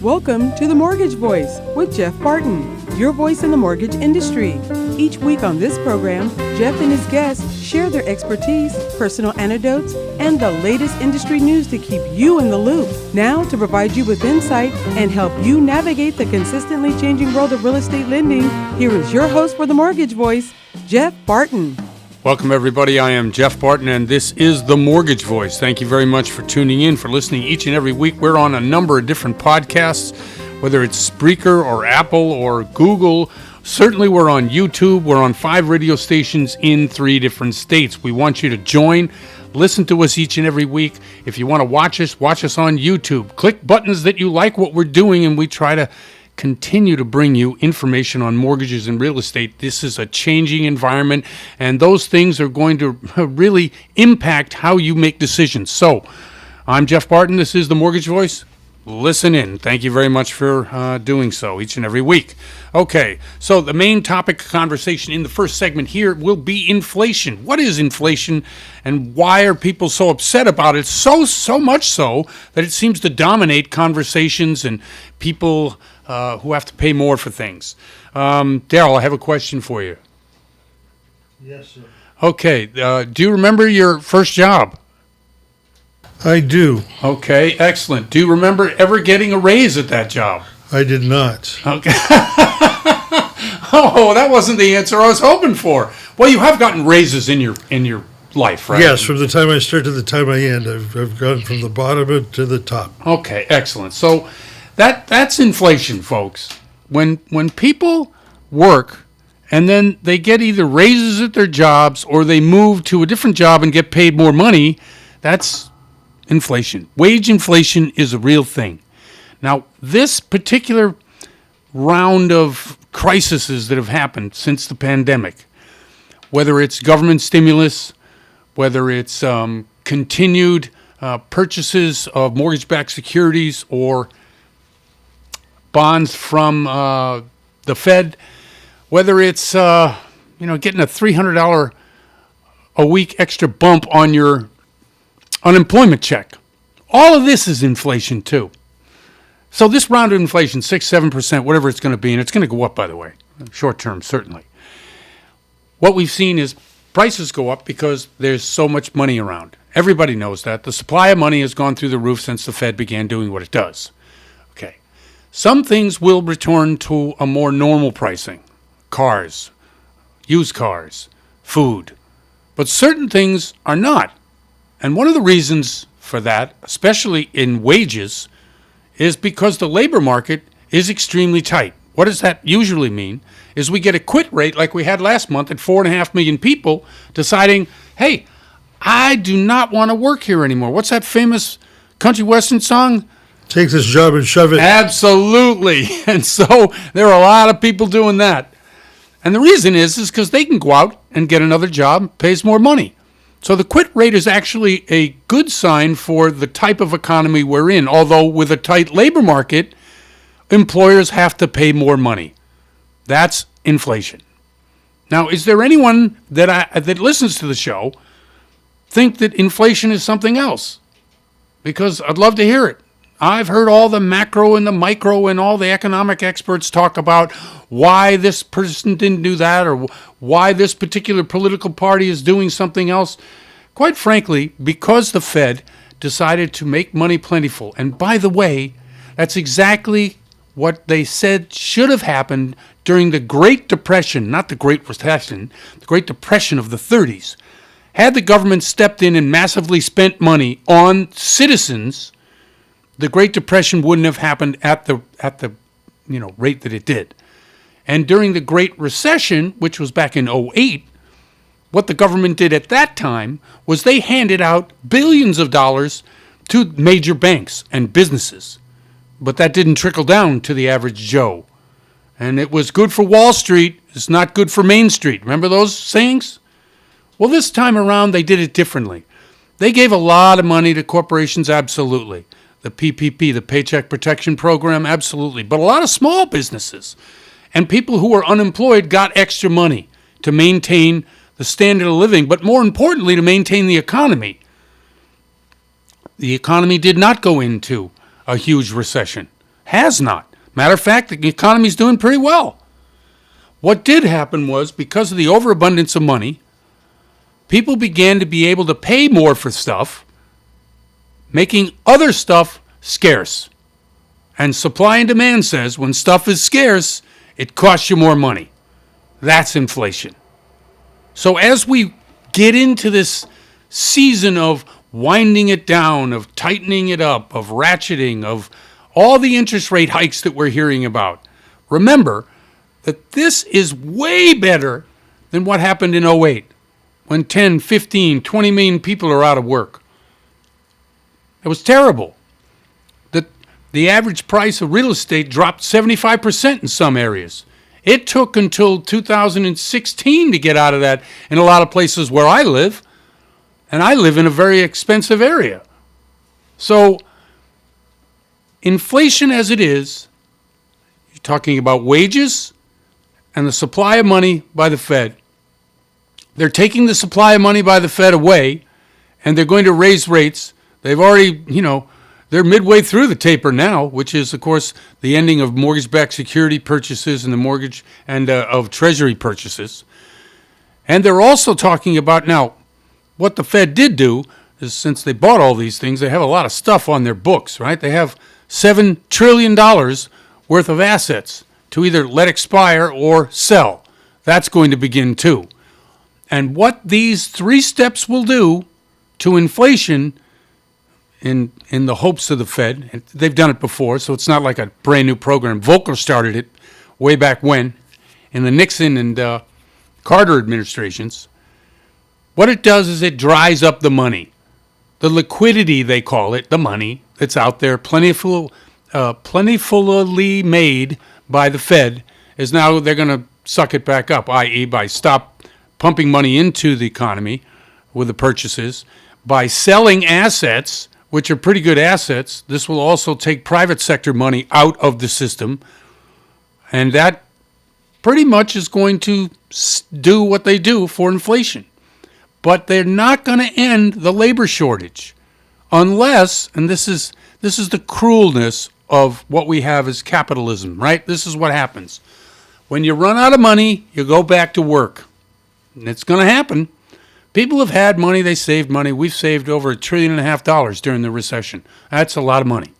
Welcome to The Mortgage Voice with Jeff Barton, your voice in the mortgage industry. Each week on this program, Jeff and his guests share their expertise, personal anecdotes, and the latest industry news to keep you in the loop. Now, to provide you with insight and help you navigate the consistently changing world of real estate lending, here is your host for The Mortgage Voice, Jeff Barton. Welcome, everybody. I am Jeff Barton, and this is The Mortgage Voice. Thank you very much for tuning in, for listening each and every week. We're on a number of different podcasts, whether it's Spreaker or Apple or Google. Certainly, we're on YouTube. We're on 5 radio stations in 3 different states. We want you to join. Listen to us each and every week. If you want to watch us on YouTube. Click buttons that you like what we're doing, and we try to continue to bring you information on mortgages and real estate. This is a changing environment, and those things are going to really impact how you make decisions. So, I'm Jeff Barton. This is The Mortgage Voice. Listen in. Thank you very much for doing so each and every week. Okay, so the main topic of conversation in the first segment here will be inflation. What is inflation, and why are people so upset about it? So much so that it seems to dominate conversations and people who have to pay more for things. Daryl, I have a question for you. Yes, sir. Okay, do you remember your first job? I do. Okay, excellent. Do you remember ever getting a raise at that job? I did not. Okay. Oh, that wasn't the answer I was hoping for. Well, you have gotten raises in your life, right? Yes, from the time I start to the time I end, I've gone from the bottom to the top. Okay, excellent. So that's inflation, folks. When people work and then they get either raises at their jobs or they move to a different job and get paid more money, that's inflation. Wage inflation is a real thing. Now, this particular round of crises that have happened since the pandemic, whether it's government stimulus, whether it's continued purchases of mortgage-backed securities or bonds from the Fed, whether it's getting a $300 a week extra bump on your unemployment check. All of this is inflation too. So this round of inflation, 6-7%, whatever it's going to be, and it's going to go up, by the way, short term, certainly. What we've seen is prices go up because there's so much money around. Everybody knows that. The supply of money has gone through the roof since the Fed began doing what it does. Okay. Some things will return to a more normal pricing. Cars, used cars, food. But certain things are not. And one of the reasons for that, especially in wages, is because the labor market is extremely tight. What does that usually mean? Is we get a quit rate like we had last month at 4.5 million people deciding, hey, I do not want to work here anymore. What's that famous country western song? Take this job and shove it. Absolutely. And so there are a lot of people doing that. And the reason is because they can go out and get another job, pays more money. So the quit rate is actually a good sign for the type of economy we're in, although with a tight labor market, employers have to pay more money. That's inflation. Now, is there anyone that listens to the show think that inflation is something else? Because I'd love to hear it. I've heard all the macro and the micro and all the economic experts talk about why this person didn't do that or why this particular political party is doing something else. Quite frankly, because the Fed decided to make money plentiful. And by the way, that's exactly what they said should have happened during the Great Depression, not the Great Recession, the Great Depression of the 30s. Had the government stepped in and massively spent money on citizens, the Great Depression wouldn't have happened at the rate that it did. And during the Great Recession, which was back in 2008, what the government did at that time was they handed out billions of dollars to major banks and businesses. But that didn't trickle down to the average Joe. And it was good for Wall Street. It's not good for Main Street. Remember those sayings? Well, this time around, they did it differently. They gave a lot of money to corporations, absolutely. The PPP, the Paycheck Protection Program, absolutely. But a lot of small businesses and people who were unemployed got extra money to maintain the standard of living, but more importantly, to maintain the economy. The economy did not go into a huge recession. has not. Matter of fact, the economy's doing pretty well. What did happen was, because of the overabundance of money, people began to be able to pay more for stuff, making other stuff scarce. And supply and demand says when stuff is scarce, it costs you more money. That's inflation. So as we get into this season of winding it down, of tightening it up, of ratcheting, of all the interest rate hikes that we're hearing about, remember that this is way better than what happened in '08, when 10, 15, 20 million people are out of work. It was terrible. The average price of real estate dropped 75% in some areas. It took until 2016 to get out of that in a lot of places where I live, and I live in a very expensive area. So, inflation as it is, you're talking about wages and the supply of money by the Fed. They're taking the supply of money by the Fed away, and they're going to raise rates. They've already, they're midway through the taper now, which is, of course, the ending of mortgage-backed security purchases and the mortgage and of treasury purchases. And they're also talking about now, what the Fed did do is, since they bought all these things, they have a lot of stuff on their books, right? They have $7 trillion worth of assets to either let expire or sell. That's going to begin too. And what these three steps will do to inflation, in the hopes of the Fed, and they've done it before, so it's not like a brand new program. Volcker started it way back when, in the Nixon and Carter administrations. What it does is it dries up the money. The liquidity, they call it, the money that's out there, plentifully made by the Fed, is now they're going to suck it back up, i.e. by stop pumping money into the economy with the purchases, by selling assets, which are pretty good assets. This will also take private sector money out of the system, and that pretty much is going to do what they do for inflation. But they're not going to end the labor shortage unless, and this is the cruelness of what we have as capitalism, right? This is what happens. When you run out of money, you go back to work. And it's going to happen. People have had money, they saved money. We've saved over $1.5 trillion during the recession. That's a lot of money.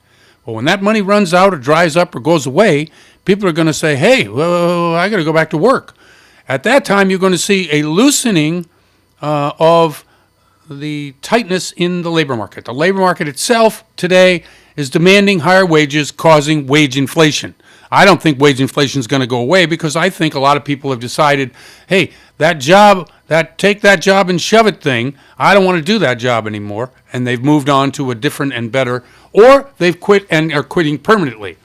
Well, when that money runs out or dries up or goes away, people are going to say, hey, well, I got to go back to work. At that time, you're going to see a loosening of the tightness in the labor market. The labor market itself today is demanding higher wages, causing wage inflation. I don't think wage inflation is going to go away because I think a lot of people have decided, hey, that job, take that job and shove it thing, I don't want to do that job anymore, and they've moved on to a different and better, or they've quit and are quitting permanently.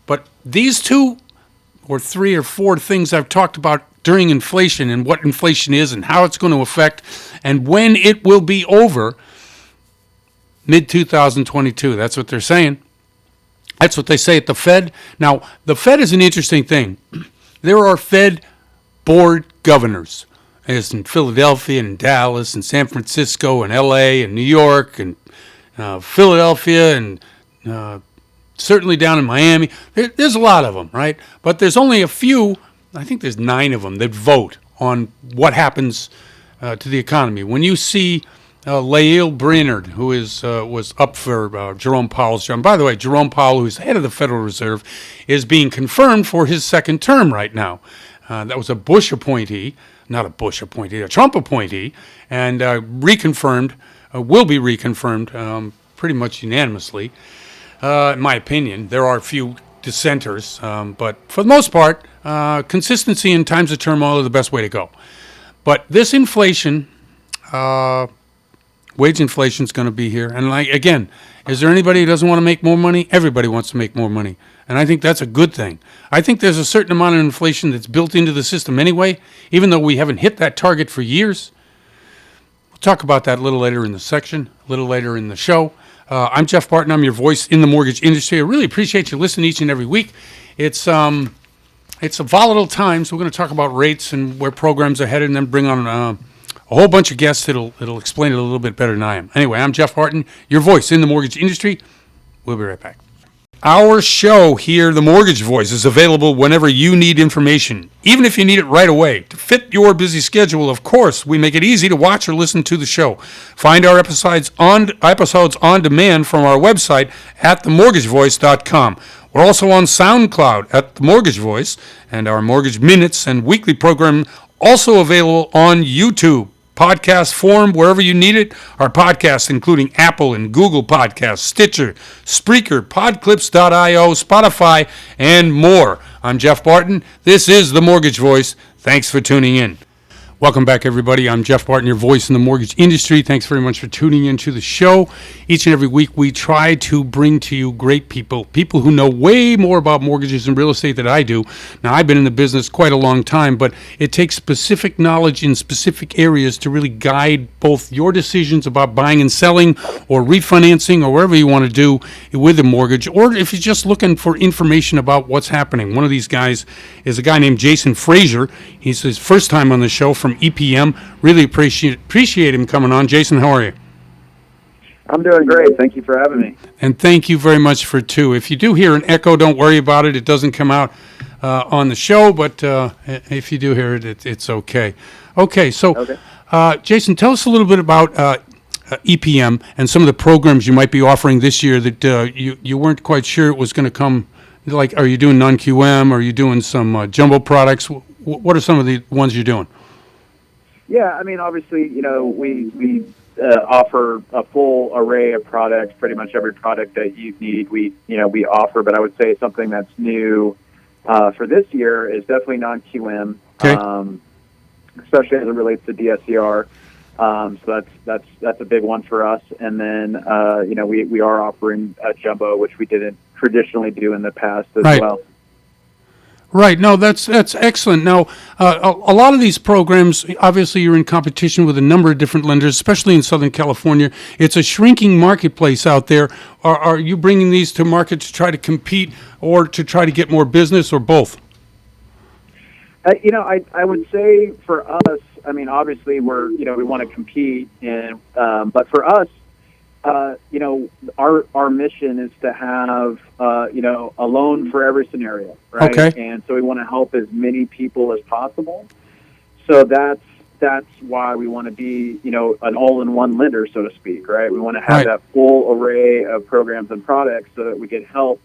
But these 2 or 3 or 4 things I've talked about during inflation and what inflation is and how it's going to affect and when it will be over, mid-2022. That's what they're saying. That's what they say at the Fed. Now, the Fed is an interesting thing. There are Fed board governors, as in Philadelphia and Dallas and San Francisco and L.A. and New York and Philadelphia and certainly down in Miami. There's a lot of them, right? But there's only a few, I think there's 9 of them, that vote on what happens to the economy. When you see Lael Brainerd, who was up for Jerome Powell's job. By the way, Jerome Powell, who's head of the Federal Reserve, is being confirmed for his second term right now. That was a Bush appointee, not a Bush appointee, a Trump appointee, and reconfirmed, will be reconfirmed pretty much unanimously, in my opinion. There are a few dissenters, but for the most part, consistency in times of turmoil is the best way to go. But this inflation, wage inflation is going to be here. And again, is there anybody who doesn't want to make more money? Everybody wants to make more money. And I think that's a good thing. I think there's a certain amount of inflation that's built into the system anyway, even though we haven't hit that target for years. We'll talk about that a little later in the section, a little later in the show. I'm Jeff Barton. I'm your voice in the mortgage industry. I really appreciate you listening each and every week. It's a volatile time, so we're going to talk about rates and where programs are headed and then bring on a whole bunch of guests that'll explain it a little bit better than I am. Anyway, I'm Jeff Barton, your voice in the mortgage industry. We'll be right back. Our show here, The Mortgage Voice, is available whenever you need information, even if you need it right away. To fit your busy schedule, of course, we make it easy to watch or listen to the show. Find our episodes on demand from our website at themortgagevoice.com. We're also on SoundCloud at The Mortgage Voice, and our Mortgage Minutes and weekly program also available on YouTube. Podcast form wherever you need it. Our podcasts, including Apple and Google Podcasts, Stitcher, Spreaker, Podclips.io, Spotify, and more. I'm Jeff Barton. This is The Mortgage Voice. Thanks for tuning in. Welcome back, everybody. I'm Jeff Barton, your voice in the mortgage industry. Thanks very much for tuning into the show. Each and every week, we try to bring to you great people who know way more about mortgages and real estate than I do. Now, I've been in the business quite a long time, but it takes specific knowledge in specific areas to really guide both your decisions about buying and selling or refinancing or whatever you want to do with a mortgage, or if you're just looking for information about what's happening. One of these guys is a guy named Jason Frazier. He's his first time on the show from EPM. Really appreciate him coming on. Jason, how are you? I'm doing great. Thank you for having me. And thank you very much for two. If you do hear an echo, don't worry about it. It doesn't come out on the show, but if you do hear it, it's okay. Okay, so Jason, tell us a little bit about EPM and some of the programs you might be offering this year that you weren't quite sure it was going to come. Like, are you doing non-QM? Are you doing some jumbo products? What are some of the ones you're doing? Yeah, I mean, obviously, we offer a full array of products. Pretty much every product that you need, we offer. But I would say something that's new for this year is definitely non-QM, especially as it relates to DSCR. So that's a big one for us. And then we are offering a jumbo, which we didn't traditionally do in the past as well. Right. No, that's excellent. Now, a lot of these programs, obviously, you're in competition with a number of different lenders, especially in Southern California. It's a shrinking marketplace out there. Are you bringing these to market to try to compete or to try to get more business, or both? I would say for us, I mean, obviously, we want to compete, but for us, our mission is to have, a loan for every scenario, right? Okay. And so we want to help as many people as possible. So that's why we want to be, an all-in-one lender, so to speak, right? We want to have that full array of programs and products so that we can help,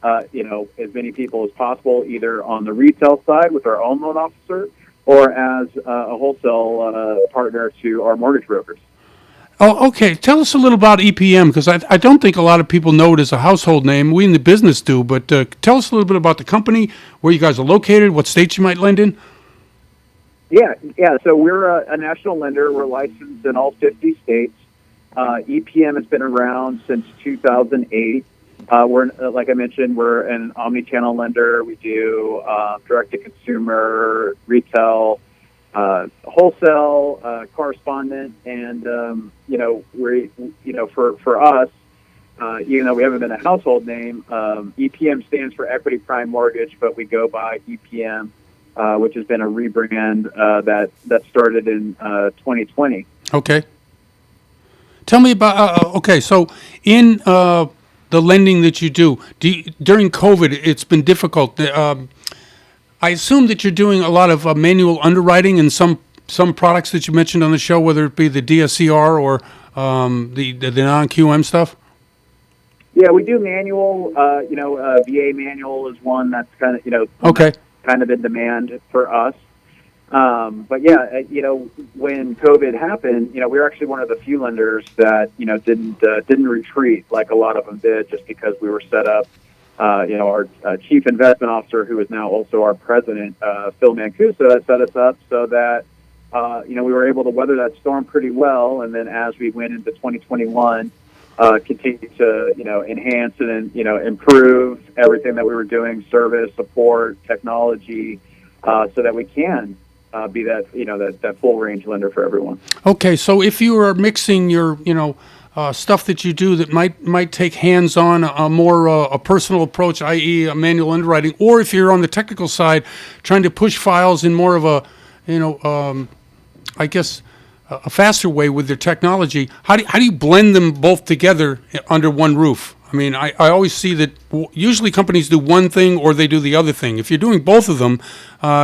as many people as possible, either on the retail side with our own loan officer or as a wholesale partner to our mortgage brokers. Oh, okay. Tell us a little about EPM, because I don't think a lot of people know it as a household name. We in the business do, but tell us a little bit about the company, where you guys are located, what states you might lend in. Yeah. So we're a national lender. We're licensed in all 50 states. EPM has been around since 2008. We're, like I mentioned, we're an omni-channel lender. We do direct-to-consumer, retail, wholesale, correspondent, and for us, even though we haven't been a household name, EPM stands for Equity Prime Mortgage, but we go by EPM, which has been a rebrand that started in 2020. Okay. Tell me about so in the lending that you do during COVID, it's been difficult. I assume that you're doing a lot of manual underwriting in some products that you mentioned on the show, whether it be the DSCR or the non-QM stuff. Yeah, we do manual. VA manual is one that's kind of in demand for us. But yeah, when COVID happened, we were actually one of the few lenders that didn't retreat like a lot of them did, just because we were set up. Our chief investment officer, who is now also our president, Phil Mancuso, set us up so that, we were able to weather that storm pretty well. And then as we went into 2021, continue to, enhance and, improve everything that we were doing, service, support, technology, so that we can be that, that full range lender for everyone. Okay. So if you are mixing your, stuff that you do that might take hands-on, a more personal approach, i.e. a manual underwriting, or if you're on the technical side, trying to push files in more of a, a faster way with their technology. How do you blend them both together under one roof? I mean, I always see that usually companies do one thing or they do the other thing. If you're doing both of them,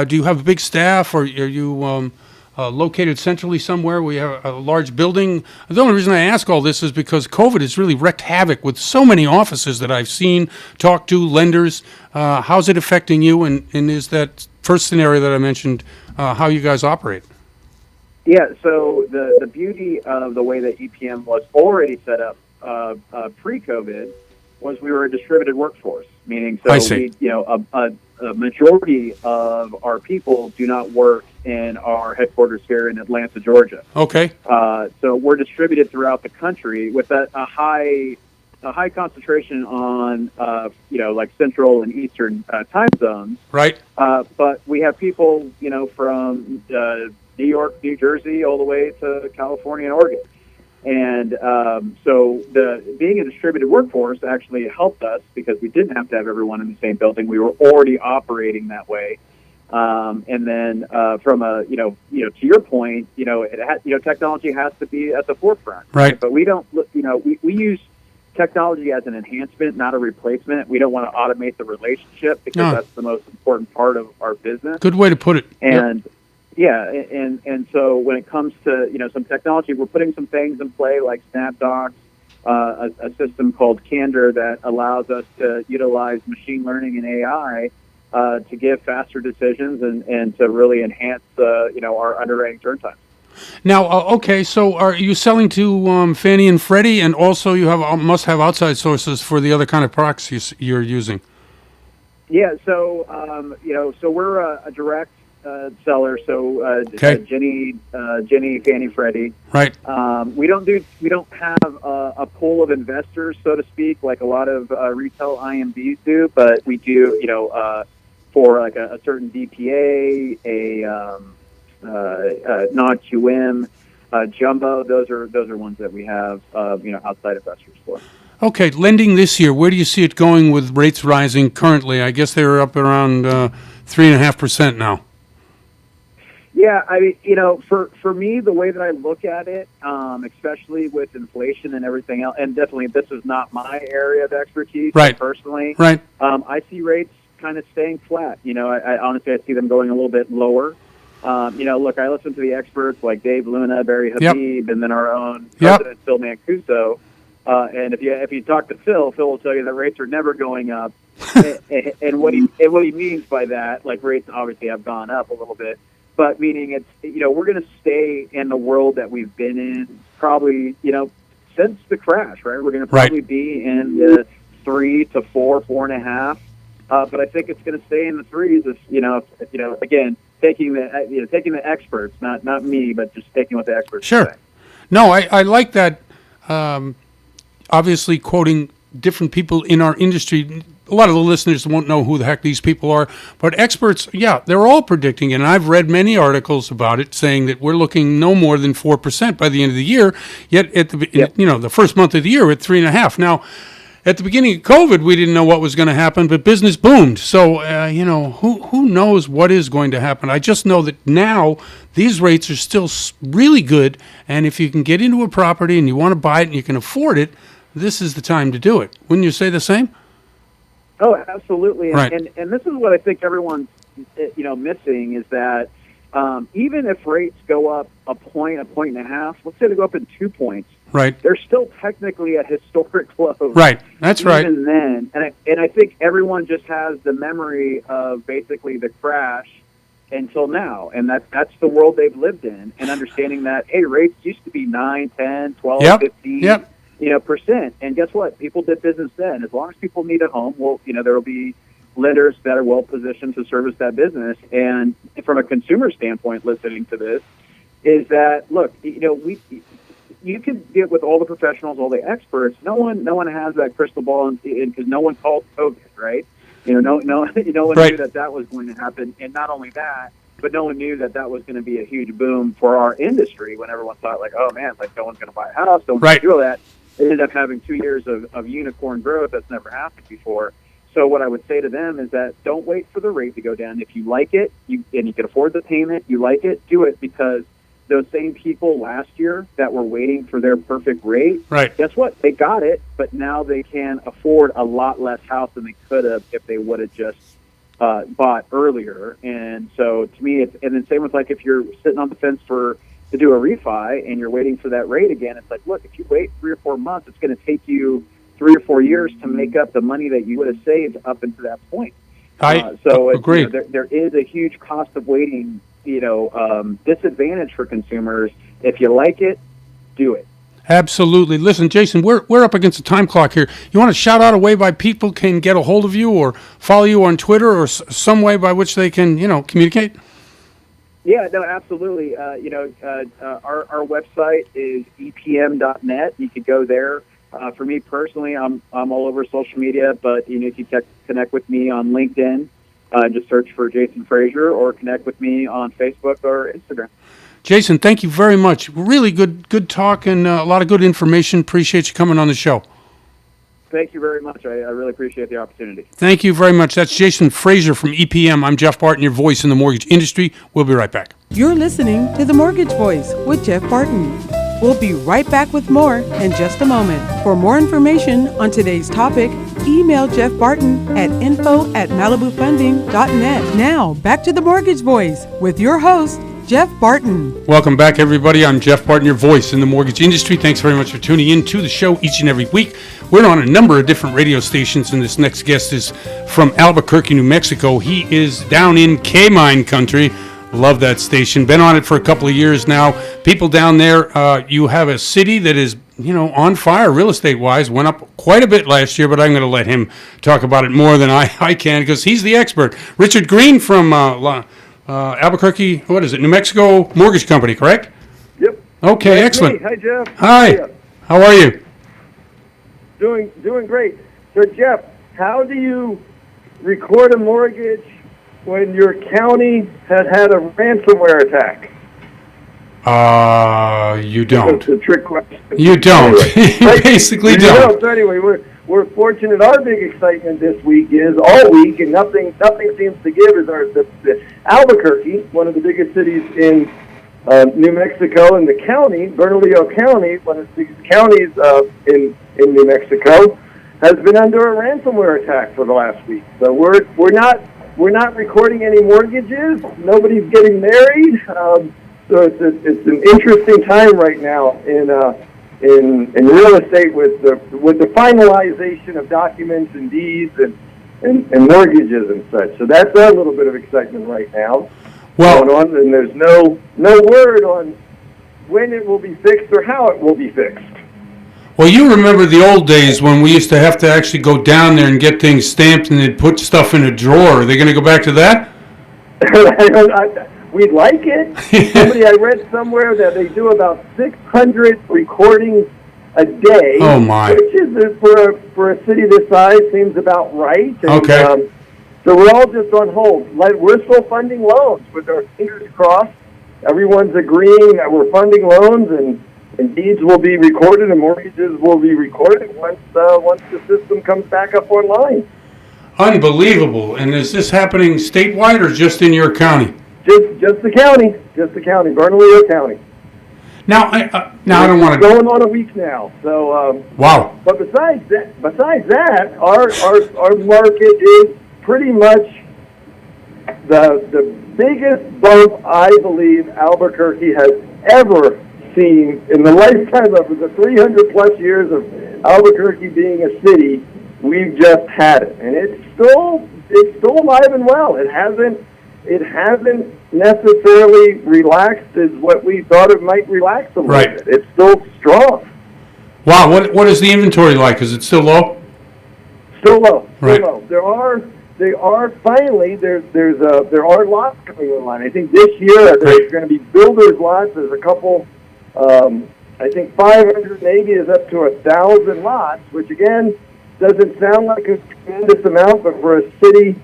do you have a big staff, or are you located centrally somewhere where you have a large building? The only reason I ask all this is because COVID has really wreaked havoc with so many offices that I've seen, talked to, lenders. How's it affecting you, and is that first scenario that I mentioned how you guys operate? Yeah, so the beauty of the way that EPM was already set up pre-COVID was we were a distributed workforce, meaning we, a majority of our people do not work in our headquarters here in Atlanta, Georgia. Okay. So we're distributed throughout the country with a high concentration on like central and eastern time zones. Right. But we have people from New York, New Jersey, all the way to California and Oregon. And so being a distributed workforce actually helped us because we didn't have to have everyone in the same building. We were already operating that way. And then from to your point, technology has to be at the forefront. Right. But we don't, we use technology as an enhancement, not a replacement. We don't want to automate the relationship because that's the most important part of our business. Good way to put it. And and so when it comes to some technology, we're putting some things in play like SnapDocs, a system called Candor that allows us to utilize machine learning and AI to give faster decisions and to really enhance our underwriting turn times. Now, okay, so are you selling to Fannie and Freddie, and also you must have outside sources for the other kind of products you're using? Yeah, so so we're a direct seller. So Ginnie, Fannie, Freddie. Right. We don't have a pool of investors, so to speak, like a lot of retail IMBs do, but we do for like a certain DPA, a non-QM, jumbo. Those are ones that we have outside investors for. Okay, lending this year, where do you see it going with rates rising currently? I guess they're up around 3.5% now. Yeah, I mean, for me, the way that I look at it, especially with inflation and everything else, and definitely this is not my area of expertise, right. Personally. Right. I see rates kind of staying flat. I honestly I see them going a little bit lower. Look, I listen to the experts like Dave Luna, Barry Habib, and then our own president, Phil Mancuso. And if you talk to Phil will tell you that rates are never going up. and what he means by that, like rates obviously have gone up a little bit, but meaning it's we're going to stay in the world that we've been in probably since the crash, right? We're going to probably be in the 3 to 4, 4.5. But I think it's going to stay in the threes. If again, taking the experts, not me, but just taking what the experts say. No, I like that. Obviously, quoting different people in our industry. A lot of the listeners won't know who the heck these people are, but experts, they're all predicting it. And I've read many articles about it saying that we're looking no more than 4% by the end of the year. Yet at the first month of the year, we're at 3.5%. Now, at the beginning of COVID, we didn't know what was going to happen, but business boomed. So, who knows what is going to happen? I just know that now these rates are still really good, and if you can get into a property and you want to buy it and you can afford it, this is the time to do it. Wouldn't you say the same? Oh, absolutely. Right. And this is what I think everyone's missing is that even if rates go up a point and a half, let's say they go up in 2 points. Right. They're still technically at historic lows. Right. That's right. Even then, and I think everyone just has the memory of basically the crash until now, and that's the world they've lived in, and understanding that hey, rates used to be 9, 10, 12, 15, percent, and guess what? People did business then. As long as people need a home, well, there will be lenders that are well positioned to service that business. And from a consumer standpoint, listening to this is that look, you can get with all the professionals, all the experts. No one has that crystal ball, because no one called COVID, right? No one knew that was going to happen, and not only that, but no one knew that was going to be a huge boom for our industry. When everyone thought, like, oh man, like no one's going to buy a house, no one's going to do all that. It ended up having 2 years of unicorn growth that's never happened before. So what I would say to them is that don't wait for the rate to go down. If you like it, and you can afford the payment, you like it, do it, because those same people last year that were waiting for their perfect rate, right? Guess what? They got it, but now they can afford a lot less house than they could have if they would have just bought earlier. And so to me, and then same with like if you're sitting on the fence to do a refi and you're waiting for that rate again, it's like, look, if you wait 3 or 4 months, it's going to take you 3 or 4 years to make up the money that you would have saved up until that point. So agree. There is a huge cost of waiting, disadvantage for consumers. If you like it, do it. Absolutely. Listen, Jason, we're up against a time clock here. You want to shout out a way by people can get a hold of you or follow you on Twitter or some way by which they can, communicate? Yeah, no, absolutely. Our website is epm.net. You could go there. For me personally, I'm all over social media, but you can connect with me on LinkedIn. Just search for Jason Frazier, or connect with me on Facebook or Instagram. Jason, thank you very much. Really good talk and a lot of good information. Appreciate you coming on the show. Thank you very much. I really appreciate the opportunity. Thank you very much. That's Jason Frazier from EPM. I'm Jeff Barton, your voice in the mortgage industry. We'll be right back. You're listening to The Mortgage Voice with Jeff Barton. We'll be right back with more in just a moment. For more information on today's topic, email Jeff Barton at info@malibufunding.net. Now, back to The Mortgage Voice with your host, Jeff Barton. Welcome back, everybody. I'm Jeff Barton, your voice in the mortgage industry. Thanks very much for tuning in to the show each and every week. We're on a number of different radio stations, and this next guest is from Albuquerque, New Mexico. He is down in K-Mine country. Love that station. Been on it for a couple of years now. People down there, you have a city that is, on fire real estate-wise. Went up quite a bit last year, but I'm going to let him talk about it more than I can because he's the expert. Richard Green from Albuquerque, New Mexico Mortgage Company, correct? Yep. Okay, That's excellent. Me. Hi, Jeff. Hi. How are you? Doing great. So, Jeff, how do you record a mortgage when your county had a ransomware attack? You don't. That's a trick question. You don't. Anyway, You basically don't. So anyway, we're fortunate. Our big excitement this week is all week, and nothing seems to give. Is the Albuquerque, one of the biggest cities in New Mexico, and the county, Bernalillo County, one of the biggest counties in New Mexico, has been under a ransomware attack for the last week. So we're not recording any mortgages. Nobody's getting married. So it's an interesting time right now in real estate with the finalization of documents and deeds and mortgages and such. So that's a little bit of excitement right now going on, and there's no word on when it will be fixed or how it will be fixed. Well, you remember the old days when we used to have to actually go down there and get things stamped and they'd put stuff in a drawer. Are they going to go back to that? We'd like it. I read somewhere that they do about 600 recordings a day. Oh, my. Which is, for a city this size, seems about right. And, okay. So we're all just on hold. We're still funding loans with our fingers crossed. Everyone's agreeing that we're funding loans, and deeds will be recorded and mortgages will be recorded once the system comes back up online. Unbelievable. And is this happening statewide or just in your county? Just the county, Bernalillo County. Now I don't want to going on a week now. So wow. But besides that, our market is pretty much the biggest bump I believe Albuquerque has ever seen in the lifetime of the 300 plus years of Albuquerque being a city. We've just had it, and it's still alive and well. It hasn't necessarily relaxed as what we thought it might relax a little bit. It's still strong. Wow, what is the inventory like? Is it still low? Still low. Right. Still low. There are lots coming online. I think this year there's going to be builders lots. There's a couple. I think 500 maybe is up to 1,000 lots, which again doesn't sound like a tremendous amount, but for a city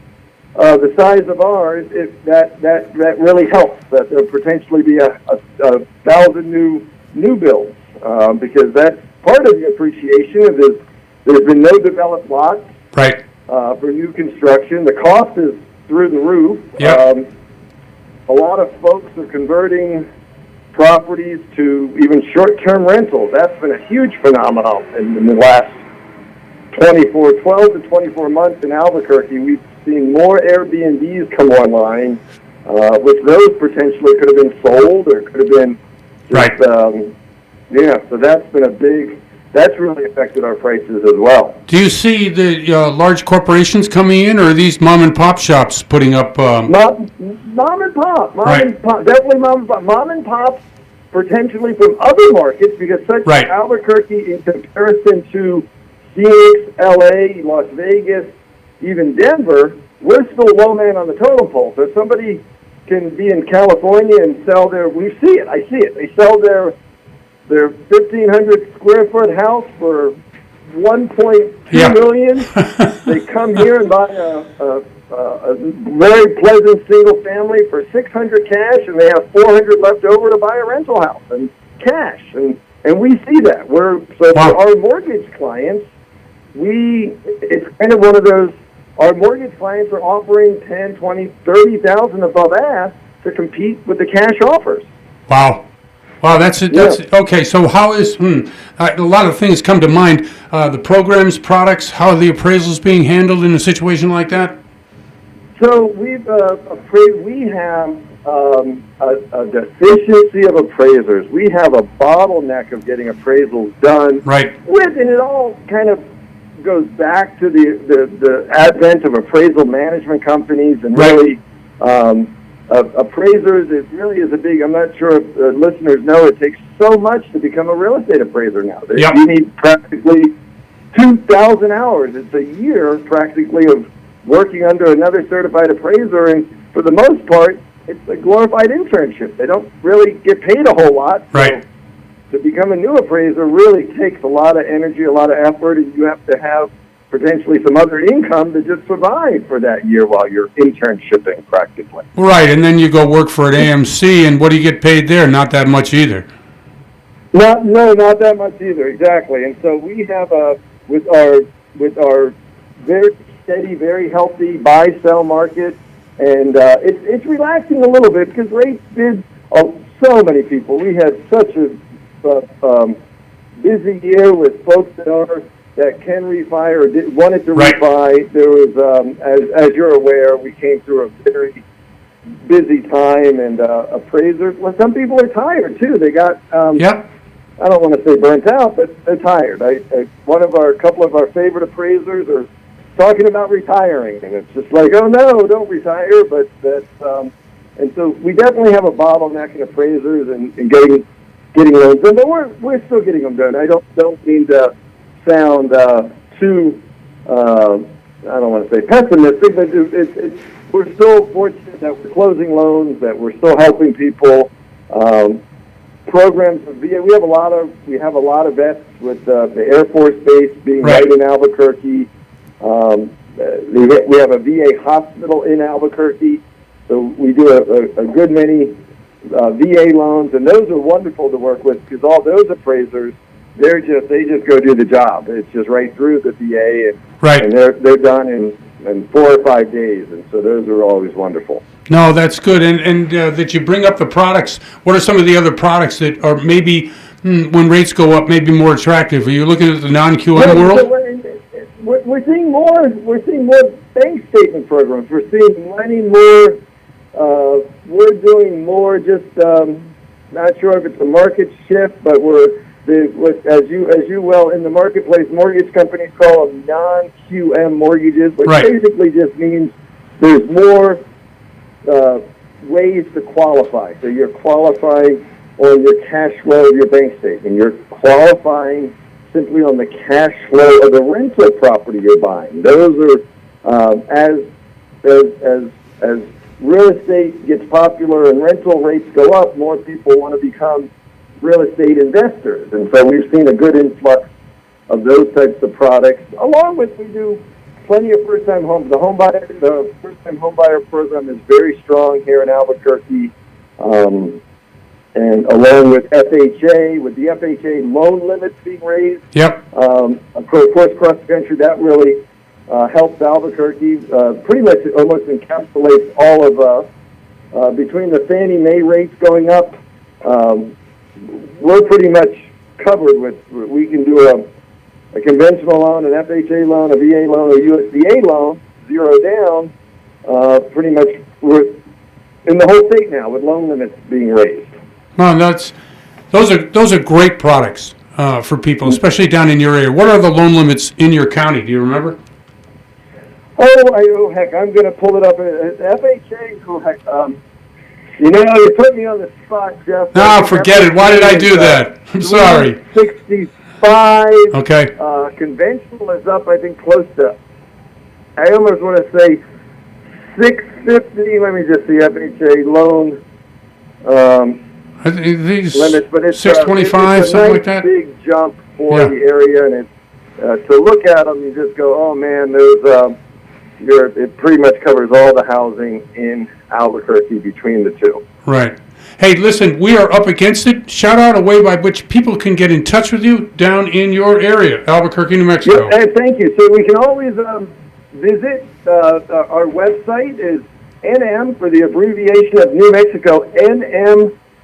the size of ours, that really helps. That there'll potentially be a 1,000 new builds because that's part of the appreciation of this. There's been no developed lots for new construction. The cost is through the roof. Yep. A lot of folks are converting properties to even short-term rentals. That's been a huge phenomenon in the last 12 to 24 months in Albuquerque. We've seen more Airbnbs come online, which those potentially could have been sold or could have been just, Right. So that's really affected our prices as well. Do you see the large corporations coming in, or are these mom and pop shops putting up? Mom and pop, definitely mom and pop, potentially from other markets, because such Right. Albuquerque in comparison to Phoenix, LA, Las Vegas, even Denver, we're still low man on the totem pole. So somebody can be in California and sell I see it. They sell their 1,500 square foot house for $1.2 million. They come here and buy a very pleasant single family for $600 cash, and they have $400 left over to buy a rental house and cash. And we see that. For our mortgage clients, it's kind of one of those. Our mortgage clients are offering $10,000, $20,000, $30,000 above ask to compete with the cash offers. Wow. That's okay. So how is a lot of things come to mind? The programs, products, how are the appraisals being handled in a situation like that? So we have a deficiency of appraisers. We have a bottleneck of getting appraisals done. Right. And it all kind of goes back to the advent of appraisal management companies and really. Appraisers, it really is a big, I'm not sure if listeners know, it takes so much to become a real estate appraiser now. Yep. You need practically 2,000 hours. It's a year practically of working under another certified appraiser, and for the most part, it's a glorified internship. They don't really get paid a whole lot. Right. So to become a new appraiser really takes a lot of energy, a lot of effort, and you have to have potentially some other income to just survive for that year while you're internshipping practically. Right, and then you go work for an AMC, and what do you get paid there? Not that much either. Not that much either, exactly. And so we have with our very steady, very healthy buy-sell market, and it's relaxing a little bit because rates did so many people. We had such a busy year with folks that can refi or wanted to refi. There was, as you're aware, we came through a very busy time, and appraisers. Well, some people are tired too. They got. I don't want to say burnt out, but they're tired. A couple of our favorite appraisers are talking about retiring, and it's just like, oh no, don't retire. But that's and so we definitely have a bottleneck in appraisers and getting loans done, but we're still getting them done. I don't mean to sound too I don't want to say pessimistic, but we're still fortunate that we're closing loans, that we're still helping people. Programs with VA, we have a lot of vets with the Air Force Base being right in Albuquerque. We have a VA hospital in Albuquerque, so we do a good many VA loans, and those are wonderful to work with because all those appraisers, they just go do the job. It's just right through the VA, and they're done in 4 or 5 days, and so those are always wonderful. No, that's good, and that you bring up the products. What are some of the other products that are maybe when rates go up, maybe more attractive? Are you looking at the non-QM world? We're seeing more. We're seeing more bank statement programs. We're seeing many more. We're doing more. Just not sure if it's a market shift, but as you well in the marketplace, mortgage companies call them non-QM mortgages, which basically just means there's more ways to qualify. So you're qualifying on your cash flow of your bank statement. You're qualifying simply on the cash flow of the rental property you're buying. Those are as real estate gets popular and rental rates go up, more people want to become real estate investors, and so we've seen a good influx of those types of products. Along with, we do plenty of first-time homes. The first-time homebuyer program is very strong here in Albuquerque, and along with FHA, with the FHA loan limits being raised. Of course, cross the country, that really helps Albuquerque. Pretty much almost encapsulates all of between the Fannie Mae rates going up we're pretty much covered with. We can do a conventional loan, an FHA loan, a VA loan, a USDA loan, zero down. Pretty much, we're in the whole state now with loan limits being raised. No, those are great products for people, especially down in your area. What are the loan limits in your county? Do you remember? Oh, heck, I'm going to pull it up. FHA, you put me on the spot, Jeff. No, forget it. Why did I do that? I'm sorry. 65. Okay. Conventional is up, I think, close to, I almost want to say 650. Let me just see, FHA loan I think limits, but it's 625, it's a something nice like that. Big jump for the area, and it's to look at them, you just go, oh man, there's it pretty much covers all the housing in Albuquerque between the two. Right. Hey, listen, we are up against it. Shout out a way by which people can get in touch with you down in your area, Albuquerque, New Mexico. Yes, thank you. So we can always visit our website is NM for the abbreviation of New Mexico,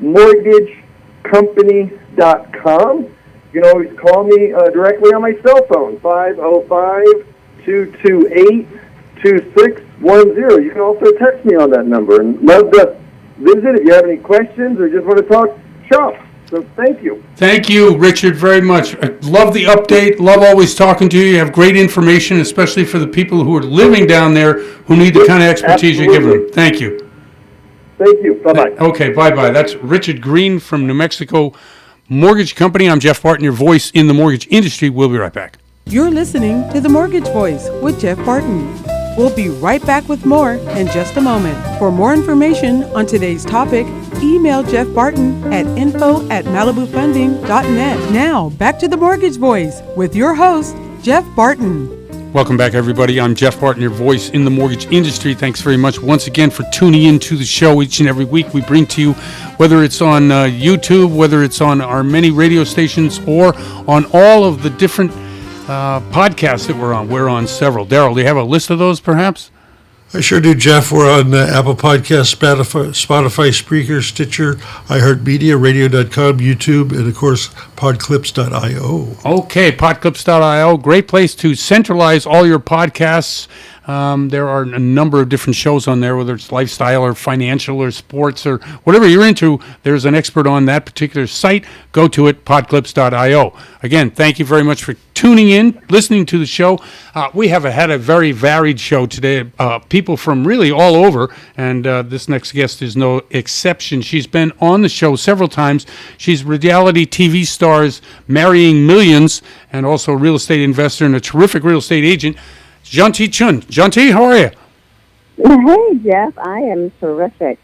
nmmortgagecompany.com. You can always call me directly on my cell phone, 505-228-2610. You can also text me on that number. And love to visit if you have any questions or just want to talk shop. So thank you. Thank you, Richard, very much. I love the update. Love always talking to you. You have great information, especially for the people who are living down there who need the kind of expertise you're giving them. Thank you. Thank you. Bye-bye. Okay, bye-bye. That's Richard Green from New Mexico Mortgage Company. I'm Jeff Barton, your voice in the mortgage industry. We'll be right back. You're listening to The Mortgage Voice with Jeff Barton. We'll be right back with more in just a moment. For more information on today's topic, email Jeff Barton at info@malibufunding.net. Now, back to The Mortgage Voice with your host, Jeff Barton. Welcome back, everybody. I'm Jeff Barton, your voice in the mortgage industry. Thanks very much once again for tuning in to the show each and every week. We bring to you, whether it's on YouTube, whether it's on our many radio stations, or on all of the different podcasts that we're on. We're on several. Daryl, do you have a list of those, perhaps? I sure do, Jeff. We're on Apple Podcasts, Spotify, Spreaker, Stitcher, iHeartMedia, Radio.com, YouTube, and, of course, Podclips.io. Okay, Podclips.io. Great place to centralize all your podcasts. There are a number of different shows on there, whether it's lifestyle or financial or sports or whatever you're into. There's an expert on that particular site. Go to it, podclips.io. Again, thank you very much for tuning in, listening to the show. We have had a very varied show today. People from really all over, and this next guest is no exception. She's been on the show several times. She's reality TV stars marrying millions, and also a real estate investor and a terrific real estate agent. Janti Chun. Janti, how are you? Hey, Jeff. I am terrific.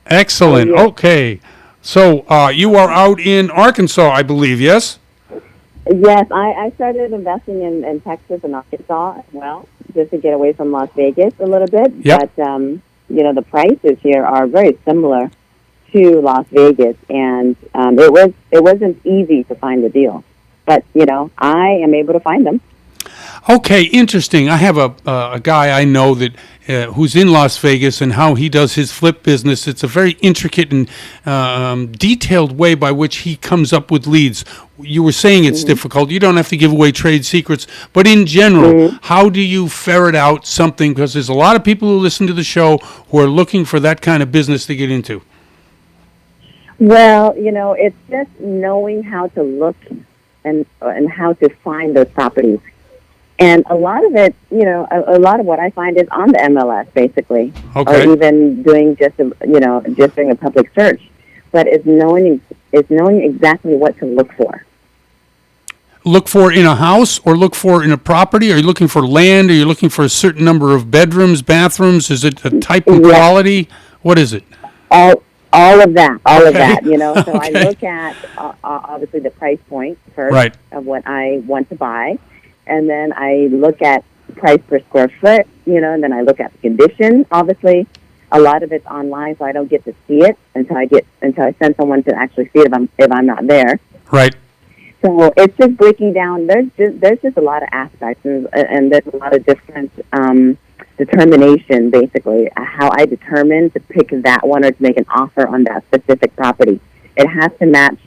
Excellent. Okay. So you are out in Arkansas, I believe, yes? Yes, I started investing in Texas and Arkansas as well, just to get away from Las Vegas a little bit. Yep. But, the prices here are very similar to Las Vegas, and it wasn't easy to find the deal. But, I am able to find them. Okay, interesting. I have a guy I know that who's in Las Vegas and how he does his flip business. It's a very intricate and detailed way by which he comes up with leads. You were saying it's difficult. You don't have to give away trade secrets. But in general, how do you ferret out something? Because there's a lot of people who listen to the show who are looking for that kind of business to get into. Well, it's just knowing how to look and how to find those properties. And a lot of it, a lot of what I find is on the MLS, basically, okay. Or even doing just doing a public search. But it's knowing exactly what to look for. Look for in a house, or look for in a property? Are you looking for land? Are you looking for a certain number of bedrooms, bathrooms? Is it a type and quality? What is it? All of that, So okay. I look at obviously the price point first, right, of what I want to buy. And then I look at price per square foot, and then I look at the condition. Obviously, a lot of it's online, so I don't get to see it until I send someone to actually see it if I'm not there. Right. So it's just breaking down. There's just a lot of aspects, and there's a lot of different determination, basically, how I determine to pick that one or to make an offer on that specific property. it has to match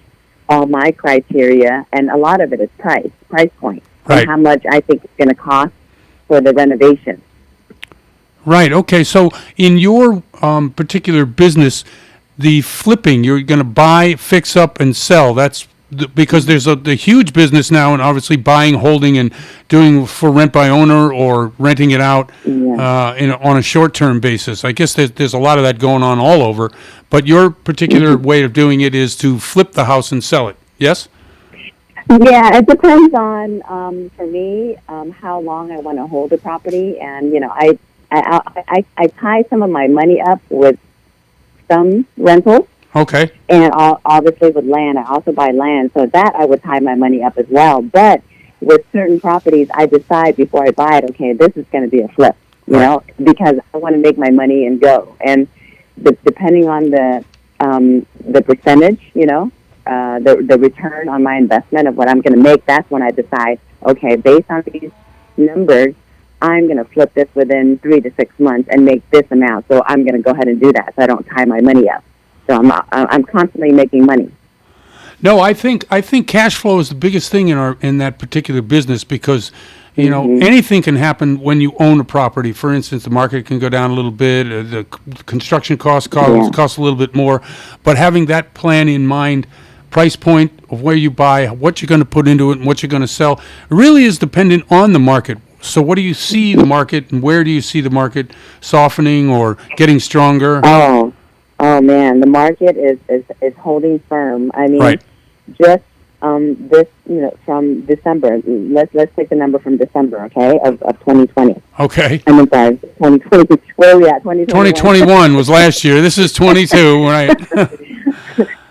all my criteria, and a lot of it is price point, Right. and how much I think it's going to cost for the renovation. Right. Okay. So in your particular business, the flipping, you're going to buy, fix up, and sell. That's because there's the huge business now, and obviously buying, holding, and doing for rent by owner or renting it out on a short-term basis. I guess there's a lot of that going on all over. But your particular way of doing it is to flip the house and sell it. Yes. Yeah, it depends on for me how long I want to hold the property, and I tie some of my money up with some rentals. Okay. And obviously with land, I also buy land, so that I would tie my money up as well. But with certain properties, I decide before I buy it, okay, this is going to be a flip, you know, because I want to make my money and go. And depending on the percentage, you know, the return on my investment of what I'm going to make, that's when I decide, okay, based on these numbers, I'm going to flip this within 3 to 6 months and make this amount. So I'm going to go ahead and do that, so I don't tie my money up. So I'm constantly making money. No, I think cash flow is the biggest thing in that particular business because you know anything can happen when you own a property. For instance, the market can go down a little bit, the construction cost a little bit more, but having that plan in mind, price point of where you buy, what you're going to put into it, and what you're going to sell, really is dependent on the market. So, what do you see the market, and where do you see the market softening or getting stronger? Oh man, the market is holding firm. I mean, right. Just this, you know, from December. Let's take the number from December, okay, of 2020. Okay. I mean, sorry, 2020. Where are we at? 2021 was last year. This is 22, right?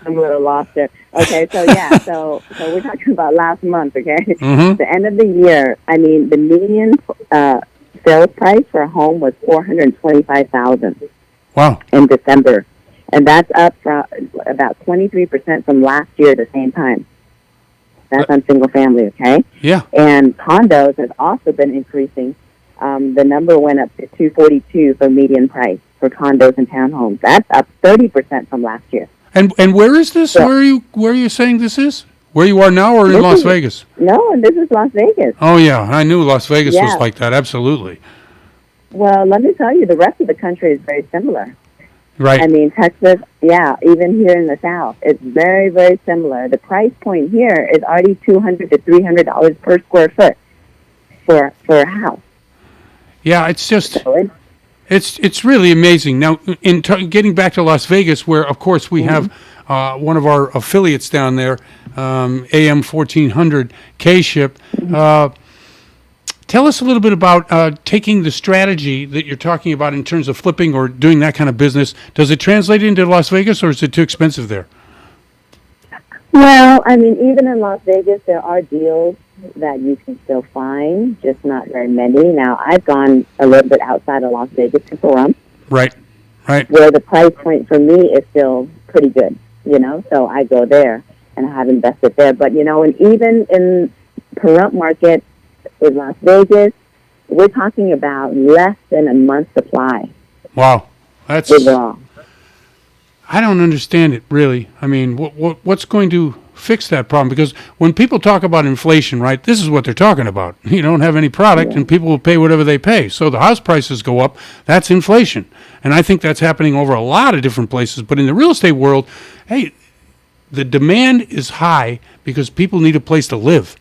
I'm a little lost there. Okay, so yeah, so we're talking about last month, okay? Mm-hmm. The end of the year. I mean, the median sales price for a home was $425,000. Wow. In December. And that's up from about 23% from last year at the same time. That's on single family, okay? Yeah. And condos has also been increasing. The number went up to 242 for median price for condos and townhomes. That's up 30% from last year. And where is this? So, where are you saying this is? Where you are now, or in Las Vegas? No, this is Las Vegas. Oh yeah, I knew Las Vegas was like that. Absolutely. Well, let me tell you, the rest of the country is very similar. Right. I mean, Texas, yeah, even here in the South, it's very, very similar. The price point here is already $200 to $300 per square foot for a house. Yeah, it's just So it's really amazing. Now, getting back to Las Vegas, where of course we have one of our affiliates down there, AM 1400 K-Ship. Tell us a little bit about taking the strategy that you're talking about in terms of flipping or doing that kind of business. Does it translate into Las Vegas, or is it too expensive there? Well, I mean, even in Las Vegas, there are deals that you can still find, just not very many. Now, I've gone a little bit outside of Las Vegas to Pahrump. Right. Where the price point for me is still pretty good, you know, so I go there and I have invested there. But, you know, and even in Pahrump market, in Las Vegas, we're talking about less than a month's supply. Wow, that's overall. I don't understand it really. I mean, what's going to fix that problem? Because when people talk about inflation, right, this is what they're talking about. You don't have any product, and people will pay whatever they pay. So the house prices go up. That's inflation, and I think that's happening over a lot of different places. But in the real estate world, hey, the demand is high because people need a place to live.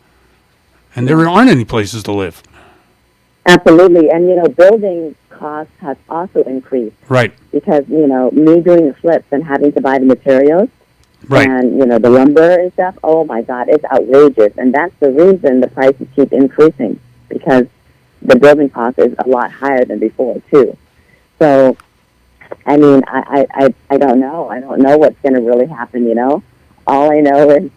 And there aren't any places to live. Absolutely. And, you know, building costs has also increased. Right. Because, you know, me doing the flips and having to buy the materials. Right. And, you know, the lumber and stuff, oh, my God, it's outrageous. And that's the reason the prices keep increasing, because the building cost is a lot higher than before, too. So, I mean, I don't know. I don't know what's going to really happen, you know. All I know is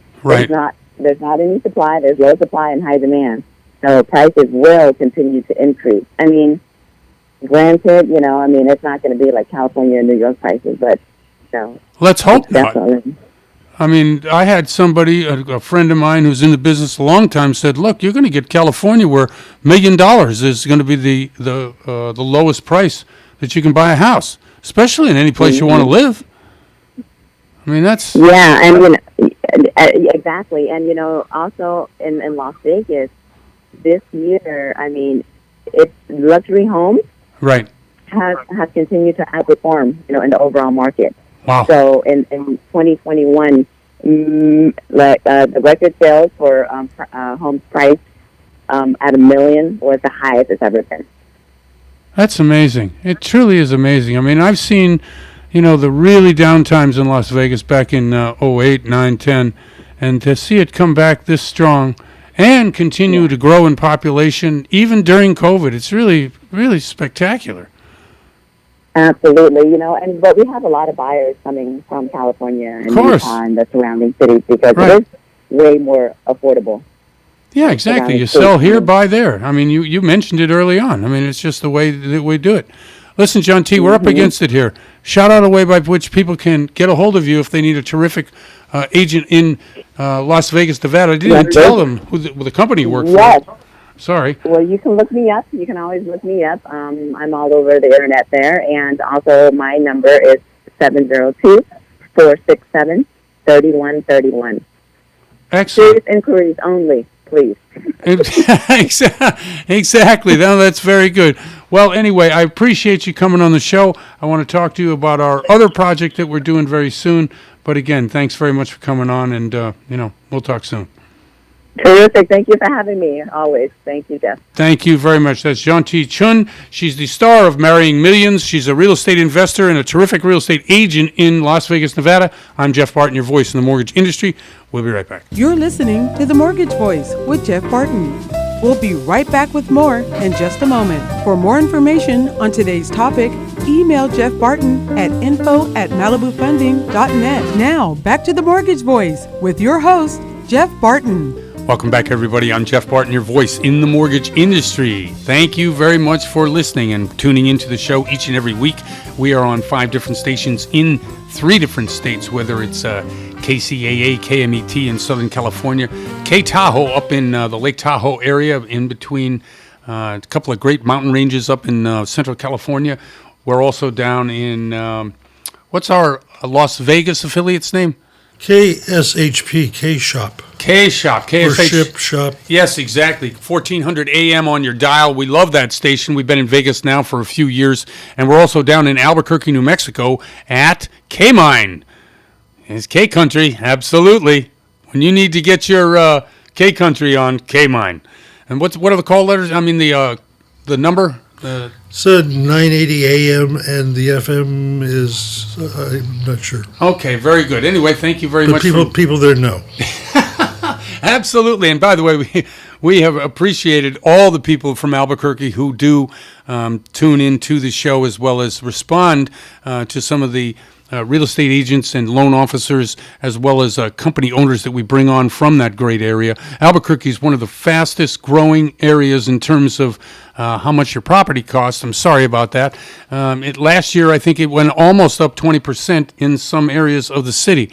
there's not any supply. There's low supply and high demand. So prices will continue to increase. I mean, granted, you know, I mean, it's not going to be like California and New York prices, but, so. Let's hope not. Definitely. I mean, I had somebody, a friend of mine who's in the business a long time, said, look, you're going to get California where $1 million is going to be the lowest price that you can buy a house, especially in any place you want to live. I I mean, that's... Yeah, and exactly. And, also in Las Vegas this year, I mean, it's luxury homes Right. has continued to outperform, in the overall market. Wow. So in 2021, the record sales for homes priced at $1 million was the highest it's ever been. That's amazing. It truly is amazing. I mean, I've seen, the really down times in Las Vegas back in 08, 9, 10, and to see it come back this strong and continue to grow in population even during COVID, it's really, really spectacular. Absolutely, but we have a lot of buyers coming from California and Utah and the surrounding cities because it is way more affordable. Yeah, exactly. You sell here, buy there. I mean, you mentioned it early on. I mean, it's just the way that we do it. Listen, John T., we're up against it here. Shout out a way by which people can get a hold of you if they need a terrific agent in Las Vegas, Nevada. I didn't even tell them who the company you work for. Sorry. Well, you can look me up. You can always look me up. I'm all over the internet there. And also my number is 702-467-3131. Excellent. Serious inquiries only, please. Exactly. No, that's very good. Well, anyway, I appreciate you coming on the show. I want to talk to you about our other project that we're doing very soon. But again, thanks very much for coming on, and, we'll talk soon. Terrific. Thank you for having me, always. Thank you, Jeff. Thank you very much. That's John T. Chun. She's the star of Marrying Millions. She's a real estate investor and a terrific real estate agent in Las Vegas, Nevada. I'm Jeff Barton, your voice in the mortgage industry. We'll be right back. You're listening to The Mortgage Voice with Jeff Barton. We'll be right back with more in just a moment. For more information on today's topic, email Jeff Barton at info@malibufunding.net. Now, back to The Mortgage Voice with your host, Jeff Barton. Welcome back, everybody. I'm Jeff Barton, your voice in the mortgage industry. Thank you very much for listening and tuning into the show each and every week. We are on 5 different stations in 3 different states, whether it's KCAA, KMET in Southern California, K-Tahoe up in the Lake Tahoe area in between a couple of great mountain ranges up in Central California. We're also down in, what's our Las Vegas affiliate's name? KSHP, K-Shop. K-Shop, KSH. Or Ship Shop. Yes, exactly. 1400 AM on your dial. We love that station. We've been in Vegas now for a few years. And we're also down in Albuquerque, New Mexico at K-Mine. It's K-Country, absolutely. When you need to get your K-Country on, K-Mine. And what are the call letters? I mean, the number? Said 980 AM, and the FM is, I'm not sure. Okay, very good. Anyway, thank you very But much. people there know. Absolutely. And by the way, we have appreciated all the people from Albuquerque who do tune into the show as well as respond to some of the real estate agents and loan officers, as well as company owners that we bring on from that great area. Albuquerque is one of the fastest growing areas in terms of how much your property costs. I'm sorry about that. Last year, I think it went almost up 20% in some areas of the city.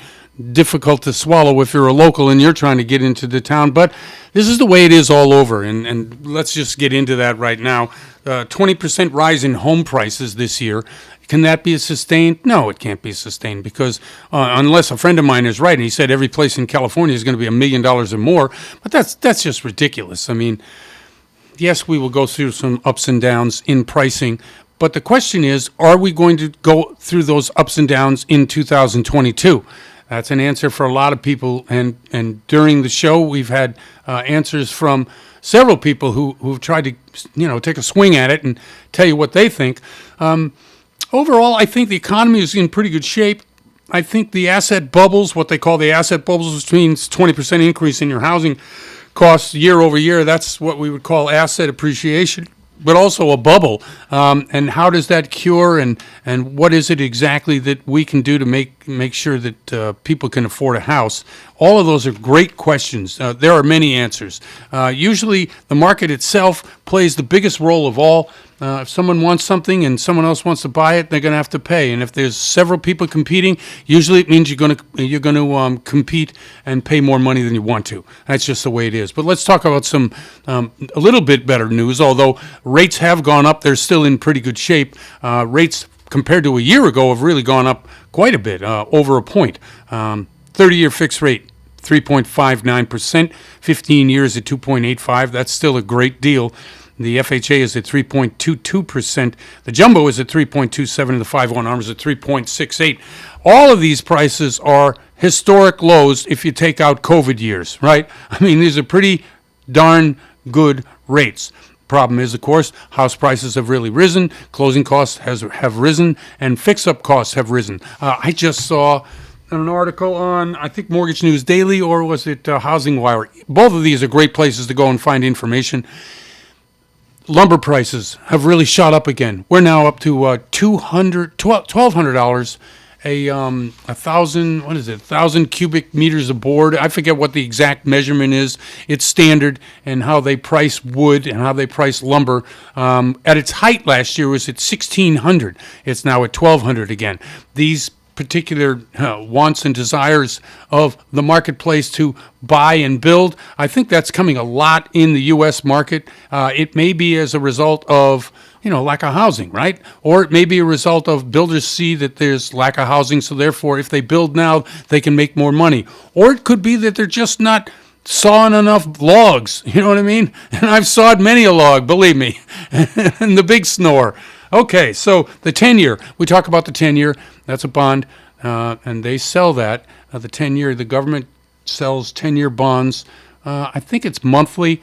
Difficult to swallow if you're a local and you're trying to get into the town, but this is the way it is all over, and let's just get into that right now. 20% rise in home prices this year. Can that be sustained? No, it can't be sustained because unless a friend of mine is right, and he said every place in California is going to be $1 million or more, but that's just ridiculous. I mean, yes, we will go through some ups and downs in pricing, but the question is, are we going to go through those ups and downs in 2022? That's an answer for a lot of people, and during the show, we've had answers from several people who've tried to, take a swing at it and tell you what they think. Overall, I think the economy is in pretty good shape. I think the asset bubbles, what they call the asset bubbles, which means 20% increase in your housing costs year over year, that's what we would call asset appreciation, but also a bubble. And how does that cure, and what is it exactly that we can do to make sure that people can afford a house? All of those are great questions. There are many answers. Usually the market itself plays the biggest role of all. If someone wants something and someone else wants to buy it, they're going to have to pay. And if there's several people competing, usually it means you're going to compete and pay more money than you want to. That's just the way it is. But let's talk about some a little bit better news. Although rates have gone up, they're still in pretty good shape. Rates compared to a year ago, have really gone up quite a bit, over a point. 30-year fixed rate, 3.59%, 15 years at 2.85. That's still a great deal. The FHA is at 3.22%. The jumbo is at 3.27, and the 5/1 ARM is at 3.68. All of these prices are historic lows if you take out COVID years, right? I mean, these are pretty darn good rates. Problem is, of course, house prices have really risen, closing costs have risen, and fix-up costs have risen. I just saw an article on, I think, Mortgage News Daily, or was it Housing Wire? Both of these are great places to go and find information. Lumber prices have really shot up again. We're now up to $1,200 1,000 cubic meters of board. I forget what the exact measurement is. It's standard, and how they price wood and how they price lumber. At its height last year was at 1,600. It's now at 1,200 again. These particular wants and desires of the marketplace to buy and build, I think that's coming a lot in the U.S. market. It may be as a result of lack of housing, right? Or it may be a result of builders see that there's lack of housing, so therefore if they build now, they can make more money. Or it could be that they're just not sawing enough logs, you know what I mean? And I've sawed many a log, believe me, and the big snore. Okay, so the 10-year, we talk about the 10-year, that's a bond, and they sell that. The 10-year, the government sells 10-year bonds, I think it's monthly,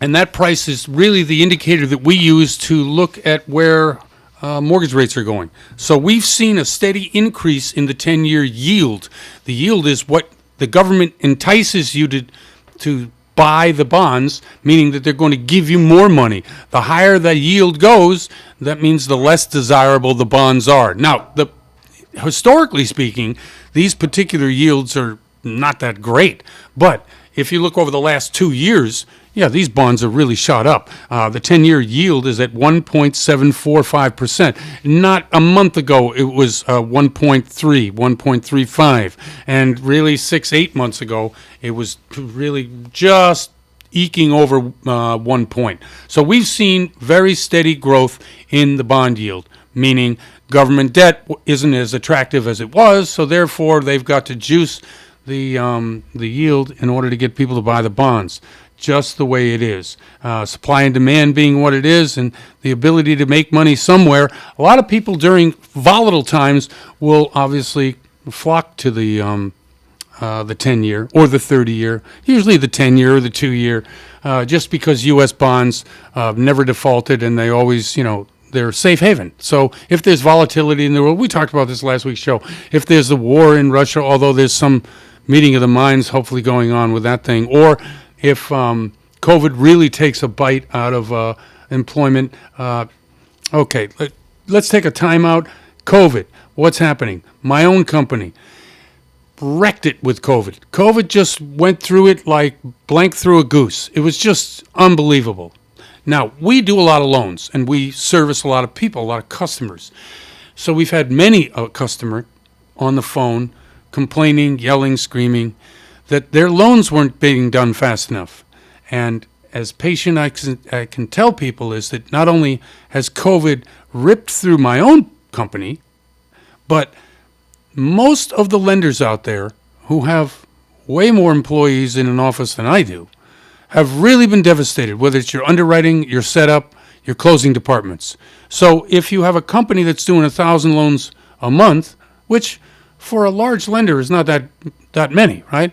and that price is really the indicator that we use to look at where mortgage rates are going. So we've seen a steady increase in the 10-year yield. The yield is what the government entices you to buy the bonds, meaning that they're going to give you more money. The higher the yield goes, that means the less desirable the bonds are. Now, historically speaking, these particular yields are not that great. But if you look over the last 2 years, these bonds are really shot up. The 10-year yield is at 1.745%. Not a month ago, it was 1.3, 1.35. And really 6-8 months ago, it was really just eking over 1 point. So we've seen very steady growth in the bond yield, meaning government debt isn't as attractive as it was, so therefore they've got to juice the yield in order to get people to buy the bonds. Just the way it is. Supply and demand being what it is, and the ability to make money somewhere. A lot of people during volatile times will obviously flock to the 10-year or the 30-year, usually the 10-year or the 2-year, just because U.S. bonds never defaulted, and they always, they're a safe haven. So if there's volatility in the world, we talked about this last week's show, if there's the war in Russia, although there's some meeting of the minds hopefully going on with that thing, or if COVID really takes a bite out of employment. Okay, let's take a timeout. COVID, what's happening? My own company wrecked it with COVID. COVID just went through it like blank through a goose. It was just unbelievable. Now, we do a lot of loans, and we service a lot of people, a lot of customers. So we've had many a customer on the phone complaining, yelling, screaming, that their loans weren't being done fast enough. And as patient I can tell people is that not only has COVID ripped through my own company, but most of the lenders out there who have way more employees in an office than I do have really been devastated, whether it's your underwriting, your setup, your closing departments. So if you have a company that's doing 1,000 loans a month, which for a large lender is not that many, right?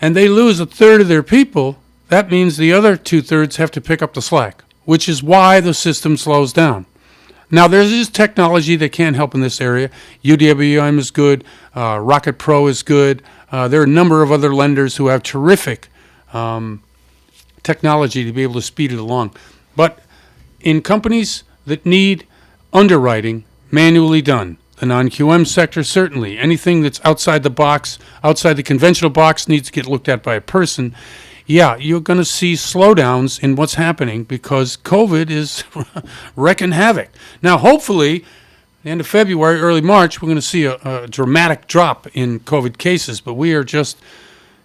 And they lose a third of their people, that means the other 2/3 have to pick up the slack, which is why the system slows down. Now, there's this technology that can help in this area. UWM is good. Rocket Pro is good. There are a number of other lenders who have terrific technology to be able to speed it along. But in companies that need underwriting manually done, the non-QM sector, certainly. Anything that's outside the box, outside the conventional box, needs to get looked at by a person. Yeah, you're going to see slowdowns in what's happening because COVID is wreaking havoc. Now, hopefully, the end of February, early March, we're going to see a dramatic drop in COVID cases. But we are just,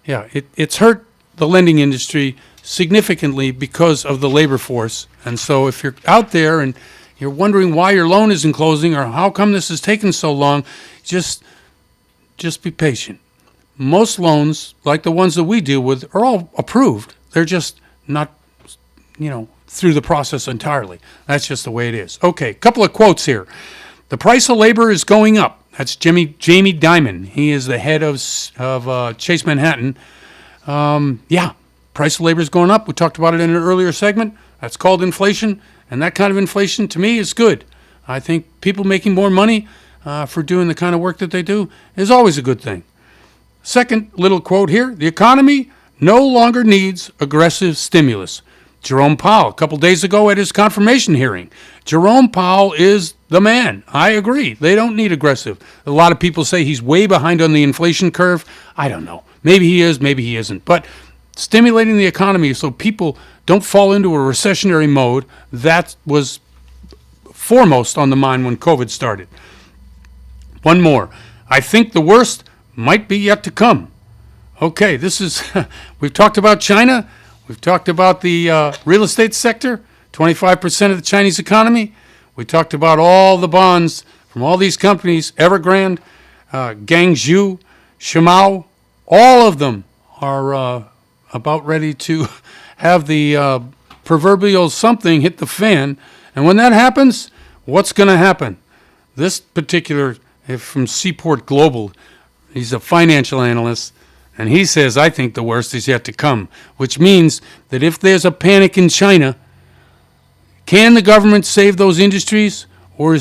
it's hurt the lending industry significantly because of the labor force. And so if you're out there and you're wondering why your loan isn't closing or how come this is taking so long, just be patient. Most loans, like the ones that we deal with, are all approved. They're just not, through the process entirely. That's just the way it is. Okay, couple of quotes here. The price of labor is going up. That's Jamie Dimon. He is the head of Chase Manhattan. Price of labor is going up. We talked about it in an earlier segment. That's called inflation, and that kind of inflation, to me, is good. I think people making more money for doing the kind of work that they do is always a good thing. Second little quote here, the economy no longer needs aggressive stimulus. Jerome Powell, a couple days ago at his confirmation hearing. Jerome Powell is the man. I agree. They don't need aggressive. A lot of people say he's way behind on the inflation curve. I don't know. Maybe he is, maybe he isn't. But stimulating the economy so people don't fall into a recessionary mode, that was foremost on the mind when COVID started. One more. I think the worst might be yet to come. Okay, we've talked about China. We've talked about the real estate sector, 25% of the Chinese economy. We talked about all the bonds from all these companies, Evergrande, Guangzhou, Shimao. All of them are about ready to have the proverbial something hit the fan. And when that happens, what's going to happen? This particular, from Seaport Global, he's a financial analyst, and he says, I think the worst is yet to come, which means that if there's a panic in China, can the government save those industries or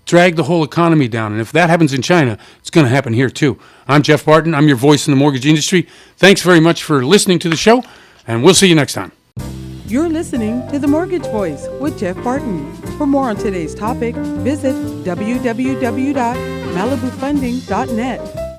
drag the whole economy down? And if that happens in China, it's going to happen here too. I'm Jeff Barton. I'm your voice in the mortgage industry. Thanks very much for listening to the show, and we'll see you next time. You're listening to The Mortgage Voice with Jeff Barton. For more on today's topic, visit www.malibufunding.net.